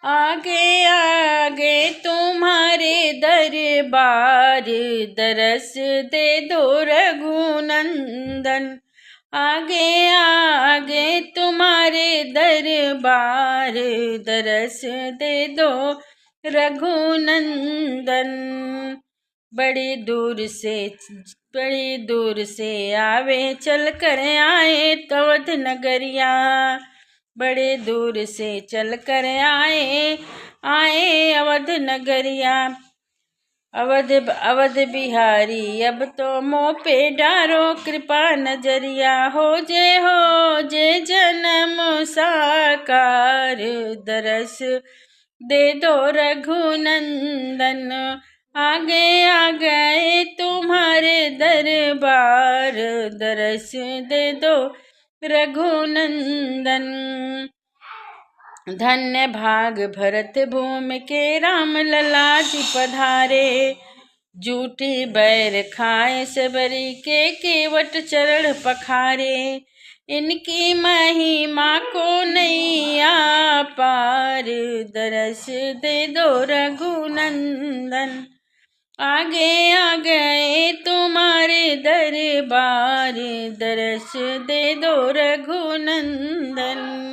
आगे आगे तुम्हारे दरबार, दरस दे दो रघुनंदन। आगे आगे तुम्हारे दरबार, दरस दे दो रघुनंदन। बड़ी दूर से आवे चल कर आए अवध नगरिया। बड़े दूर से चल कर आए अवध नगरिया। अवध बिहारी अब तो मोह पे डारो कृपा नजरिया। हो जे जन्म साकार, दरस दे दो रघुनंदन। आगे आ गए तुम्हारे दरबार, दरस दे दो रघुनंदन। धन्य भाग भरत भूमि के राम लला जी पधारे। जूठी बैर खाए सबरी के केवट चरण पखारे। इनकी महिमा को नैया पार, दरस दे दो रघुनंदन। आगे आ गए तुम्हारे दरबार, दरस दे दो रघुनंदन।